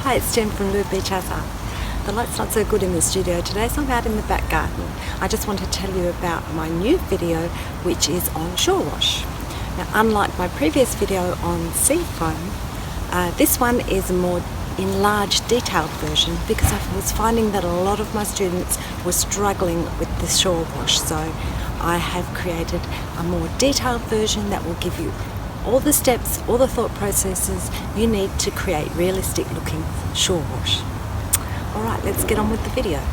Hi, it's Jen from Lube Beach Art. The light's not so good in the studio today, so I'm out in the back garden. I just want to tell you about my new video, which is on shore wash. Now, unlike my previous video on sea foam, this one is a more enlarged, detailed version because I was finding that a lot of my students were struggling with the shore wash. So I have created a more detailed version that will give you all the steps, all the thought processes you need to create realistic looking shore wash. Alright, let's get on with the video.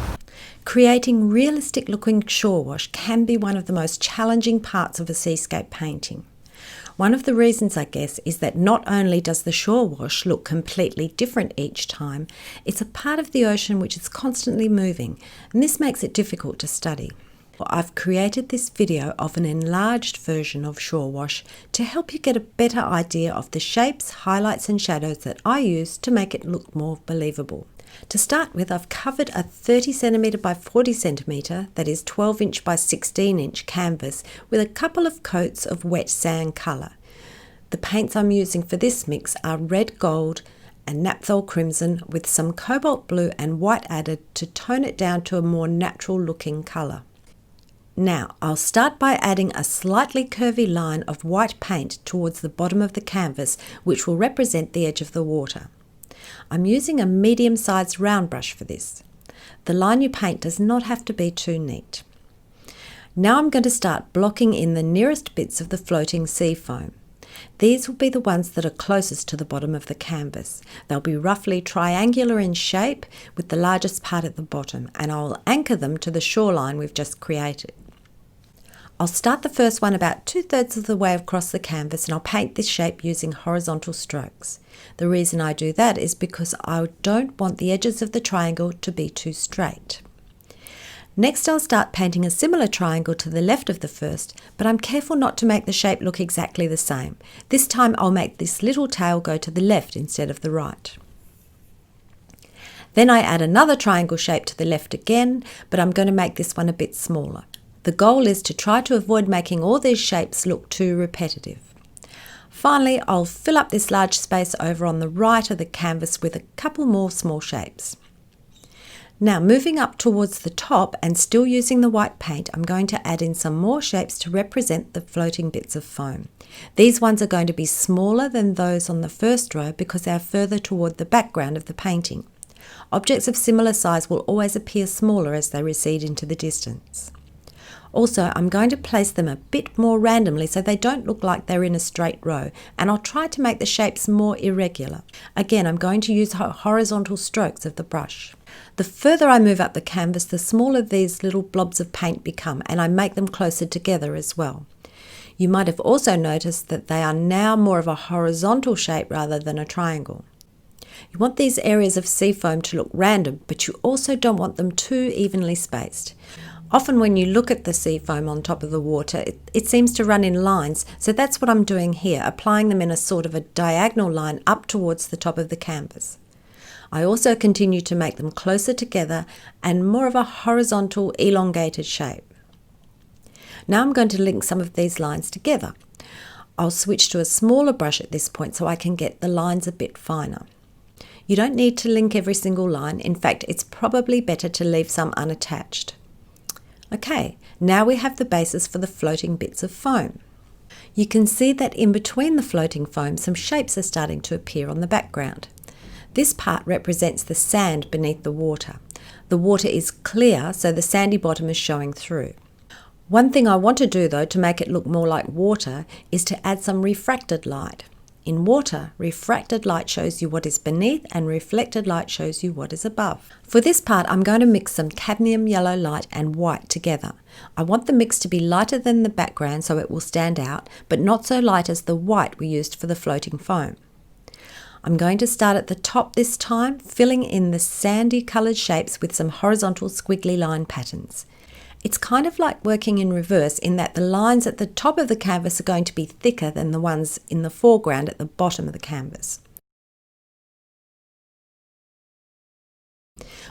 Creating realistic looking shore wash can be one of the most challenging parts of a seascape painting. One of the reasons, I guess, is that not only does the shore wash look completely different each time, it's a part of the ocean which is constantly moving, and this makes it difficult to study. I've created this video of an enlarged version of shore wash to help you get a better idea of the shapes, highlights and shadows that I use to make it look more believable. To start with, I've covered a 30cm by 40cm, that is 12" by 16" canvas with a couple of coats of wet sand colour. The paints I'm using for this mix are red gold and naphthol crimson with some cobalt blue and white added to tone it down to a more natural looking colour. Now, I'll start by adding a slightly curvy line of white paint towards the bottom of the canvas, which will represent the edge of the water. I'm using a medium-sized round brush for this. The line you paint does not have to be too neat. Now I'm going to start blocking in the nearest bits of the floating sea foam. These will be the ones that are closest to the bottom of the canvas. They'll be roughly triangular in shape with the largest part at the bottom, and I'll anchor them to the shoreline we've just created. I'll start the first one about 2/3 of the way across the canvas, and I'll paint this shape using horizontal strokes. The reason I do that is because I don't want the edges of the triangle to be too straight. Next, I'll start painting a similar triangle to the left of the first, but I'm careful not to make the shape look exactly the same. This time I'll make this little tail go to the left instead of the right. Then I add another triangle shape to the left again, but I'm going to make this one a bit smaller. The goal is to try to avoid making all these shapes look too repetitive. Finally, I'll fill up this large space over on the right of the canvas with a couple more small shapes. Now, moving up towards the top and still using the white paint, I'm going to add in some more shapes to represent the floating bits of foam. These ones are going to be smaller than those on the first row because they are further toward the background of the painting. Objects of similar size will always appear smaller as they recede into the distance. Also, I'm going to place them a bit more randomly so they don't look like they're in a straight row, and I'll try to make the shapes more irregular. Again, I'm going to use horizontal strokes of the brush. The further I move up the canvas, the smaller these little blobs of paint become, and I make them closer together as well. You might have also noticed that they are now more of a horizontal shape rather than a triangle. You want these areas of sea foam to look random, but you also don't want them too evenly spaced. Often when you look at the sea foam on top of the water, it seems to run in lines, so that's what I'm doing here, applying them in a sort of a diagonal line up towards the top of the canvas. I also continue to make them closer together and more of a horizontal, elongated shape. Now I'm going to link some of these lines together. I'll switch to a smaller brush at this point so I can get the lines a bit finer. You don't need to link every single line. In fact, it's probably better to leave some unattached. Okay, now we have the basis for the floating bits of foam. You can see that in between the floating foam, some shapes are starting to appear on the background. This part represents the sand beneath the water. The water is clear, so the sandy bottom is showing through. One thing I want to do though to make it look more like water is to add some refracted light. In water, refracted light shows you what is beneath and reflected light shows you what is above. For this part, I'm going to mix some cadmium yellow light and white together. I want the mix to be lighter than the background so it will stand out, but not so light as the white we used for the floating foam. I'm going to start at the top this time, filling in the sandy coloured shapes with some horizontal squiggly line patterns. It's kind of like working in reverse in that the lines at the top of the canvas are going to be thicker than the ones in the foreground at the bottom of the canvas.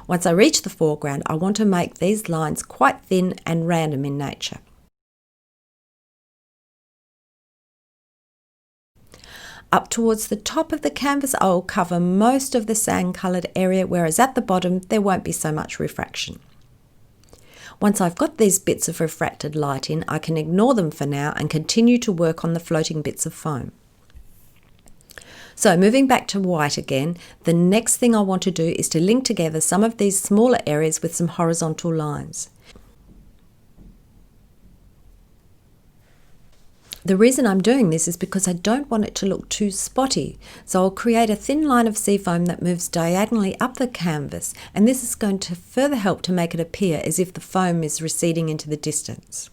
Once I reach the foreground, I want to make these lines quite thin and random in nature. Up towards the top of the canvas, I'll cover most of the sand coloured area, whereas at the bottom there won't be so much refraction. Once I've got these bits of refracted light in, I can ignore them for now and continue to work on the floating bits of foam. So moving back to white again, the next thing I want to do is to link together some of these smaller areas with some horizontal lines. The reason I'm doing this is because I don't want it to look too spotty, so I'll create a thin line of seafoam that moves diagonally up the canvas, and this is going to further help to make it appear as if the foam is receding into the distance.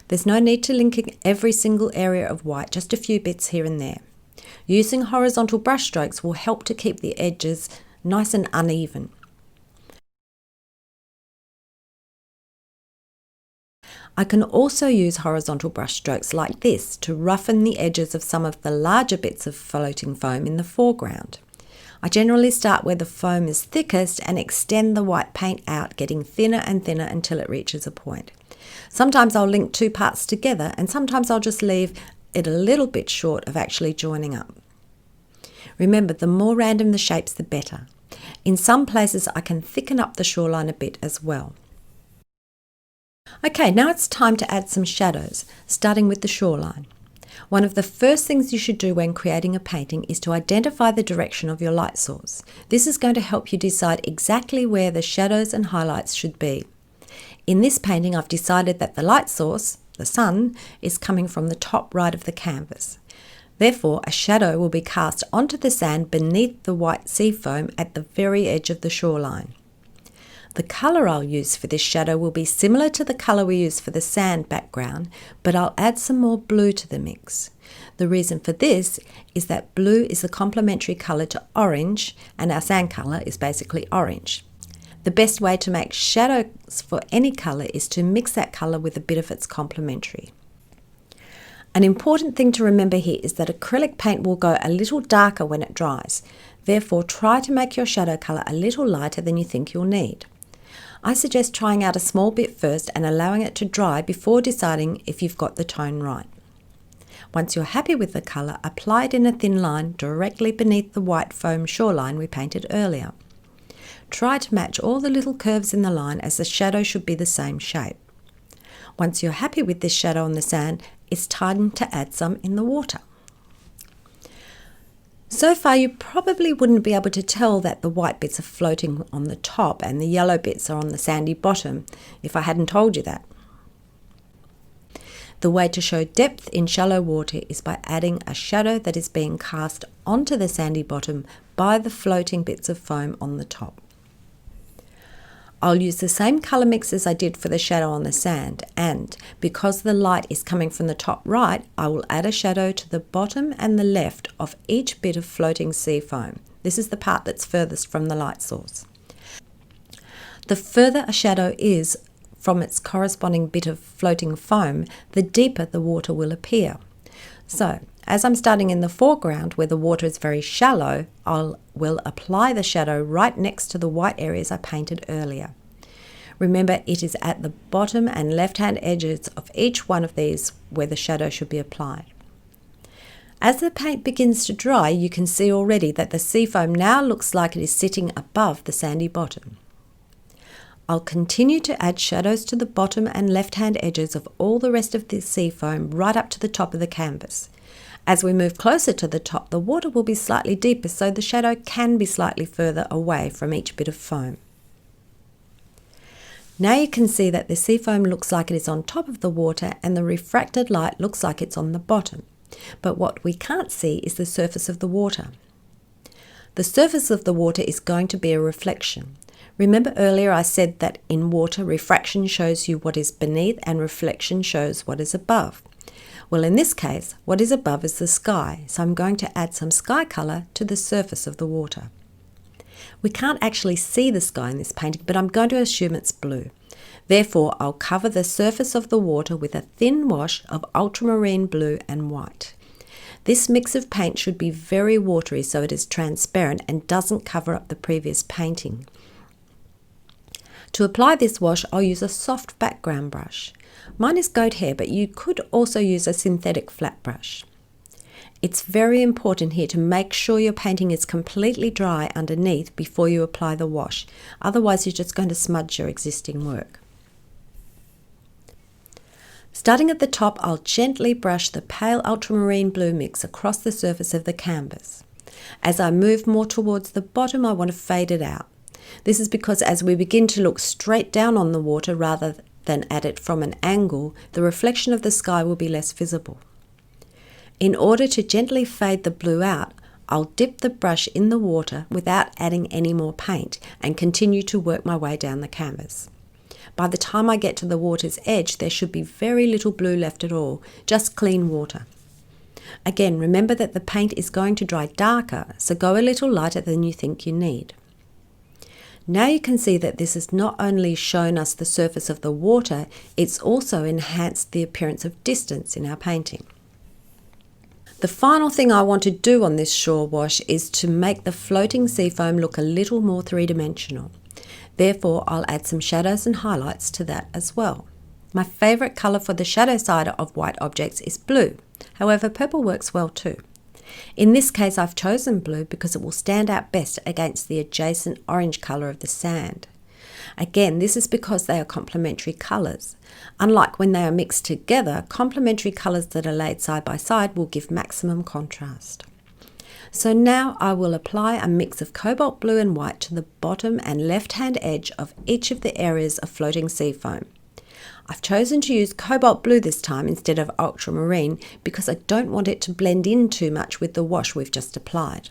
There's no need to link every single area of white, just a few bits here and there. Using horizontal brush strokes will help to keep the edges nice and uneven. I can also use horizontal brush strokes like this to roughen the edges of some of the larger bits of floating foam in the foreground. I generally start where the foam is thickest and extend the white paint out, getting thinner and thinner until it reaches a point. Sometimes I'll link two parts together, and sometimes I'll just leave it a little bit short of actually joining up. Remember, the more random the shapes, the better. In some places I can thicken up the shoreline a bit as well. Okay, now it's time to add some shadows, starting with the shoreline. One of the first things you should do when creating a painting is to identify the direction of your light source. This is going to help you decide exactly where the shadows and highlights should be. In this painting, I've decided that the light source, the sun, is coming from the top right of the canvas. Therefore, a shadow will be cast onto the sand beneath the white sea foam at the very edge of the shoreline. The colour I'll use for this shadow will be similar to the colour we use for the sand background, but I'll add some more blue to the mix. The reason for this is that blue is the complementary colour to orange, and our sand colour is basically orange. The best way to make shadows for any colour is to mix that colour with a bit of its complementary. An important thing to remember here is that acrylic paint will go a little darker when it dries. Therefore, try to make your shadow colour a little lighter than you think you'll need. I suggest trying out a small bit first and allowing it to dry before deciding if you've got the tone right. Once you're happy with the colour, apply it in a thin line directly beneath the white foam shoreline we painted earlier. Try to match all the little curves in the line, as the shadow should be the same shape. Once you're happy with this shadow on the sand, it's time to add some in the water. So far, you probably wouldn't be able to tell that the white bits are floating on the top and the yellow bits are on the sandy bottom if I hadn't told you that. The way to show depth in shallow water is by adding a shadow that is being cast onto the sandy bottom by the floating bits of foam on the top. I'll use the same colour mix as I did for the shadow on the sand, and because the light is coming from the top right, I will add a shadow to the bottom and the left of each bit of floating sea foam. This is the part that's furthest from the light source. The further a shadow is from its corresponding bit of floating foam, the deeper the water will appear. So, as I'm starting in the foreground where the water is very shallow, I will apply the shadow right next to the white areas I painted earlier. Remember, it is at the bottom and left-hand edges of each one of these where the shadow should be applied. As the paint begins to dry, you can see already that the sea foam now looks like it is sitting above the sandy bottom. I'll continue to add shadows to the bottom and left-hand edges of all the rest of the sea foam right up to the top of the canvas. As we move closer to the top, the water will be slightly deeper, so the shadow can be slightly further away from each bit of foam. Now you can see that the sea foam looks like it is on top of the water and the refracted light looks like it's on the bottom. But what we can't see is the surface of the water. The surface of the water is going to be a reflection. Remember earlier I said that in water, refraction shows you what is beneath and reflection shows what is above. Well, in this case, what is above is the sky, so I'm going to add some sky colour to the surface of the water. We can't actually see the sky in this painting, but I'm going to assume it's blue. Therefore, I'll cover the surface of the water with a thin wash of ultramarine blue and white. This mix of paint should be very watery so it is transparent and doesn't cover up the previous painting. To apply this wash, I'll use a soft background brush. Mine is goat hair, but you could also use a synthetic flat brush. It's very important here to make sure your painting is completely dry underneath before you apply the wash. Otherwise, you're just going to smudge your existing work. Starting at the top, I'll gently brush the pale ultramarine blue mix across the surface of the canvas. As I move more towards the bottom, I want to fade it out. This is because as we begin to look straight down on the water rather than at it from an angle, the reflection of the sky will be less visible. In order to gently fade the blue out, I'll dip the brush in the water without adding any more paint and continue to work my way down the canvas. By the time I get to the water's edge, there should be very little blue left at all, just clean water. Again, remember that the paint is going to dry darker, so go a little lighter than you think you need. Now you can see that this has not only shown us the surface of the water, it's also enhanced the appearance of distance in our painting. The final thing I want to do on this shore wash is to make the floating sea foam look a little more three-dimensional. Therefore, I'll add some shadows and highlights to that as well. My favourite colour for the shadow side of white objects is blue. However, purple works well too. In this case, I've chosen blue because it will stand out best against the adjacent orange colour of the sand. Again, this is because they are complementary colours. Unlike when they are mixed together, complementary colours that are laid side by side will give maximum contrast. So now I will apply a mix of cobalt blue and white to the bottom and left-hand edge of each of the areas of floating sea foam. I've chosen to use cobalt blue this time instead of ultramarine because I don't want it to blend in too much with the wash we've just applied.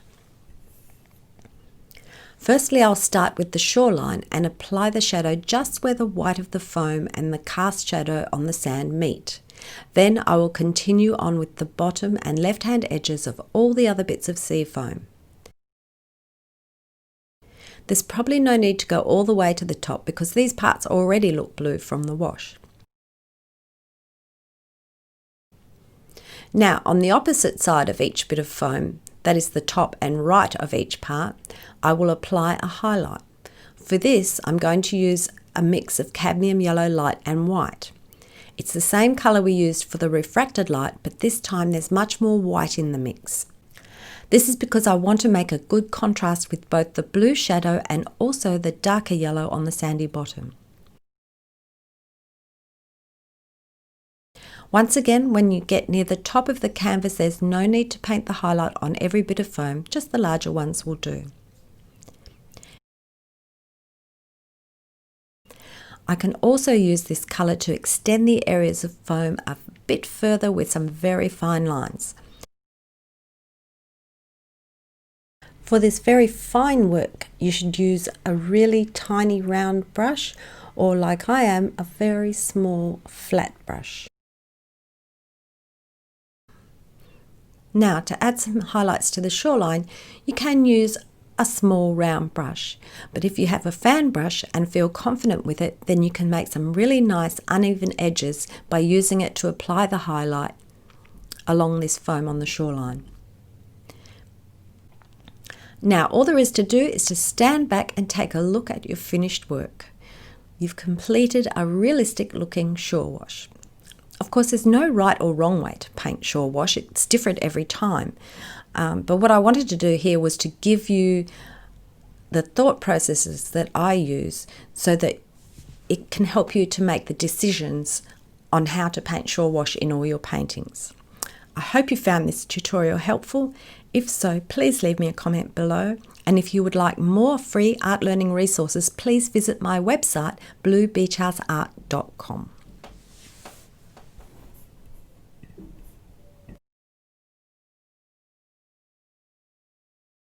Firstly, I'll start with the shoreline and apply the shadow just where the white of the foam and the cast shadow on the sand meet. Then I will continue on with the bottom and left-hand edges of all the other bits of sea foam. There's probably no need to go all the way to the top because these parts already look blue from the wash. Now, on the opposite side of each bit of foam, that is the top and right of each part, I will apply a highlight. For this, I'm going to use a mix of cadmium yellow light and white. It's the same colour we used for the refracted light, but this time there's much more white in the mix. This is because I want to make a good contrast with both the blue shadow and also the darker yellow on the sandy bottom. Once again, when you get near the top of the canvas, there's no need to paint the highlight on every bit of foam, just the larger ones will do. I can also use this colour to extend the areas of foam a bit further with some very fine lines. For this very fine work, you should use a really tiny round brush, or like I am, a very small flat brush. Now, to add some highlights to the shoreline, you can use a small round brush, but if you have a fan brush and feel confident with it, then you can make some really nice uneven edges by using it to apply the highlight along this foam on the shoreline. Now, all there is to do is to stand back and take a look at your finished work. You've completed a realistic looking shore wash. Of course, there's no right or wrong way to paint shore wash. It's different every time. But what I wanted to do here was to give you the thought processes that I use so that it can help you to make the decisions on how to paint shore wash in all your paintings. I hope you found this tutorial helpful. If so, please leave me a comment below. And if you would like more free art learning resources, please visit my website, bluebeachhouseart.com.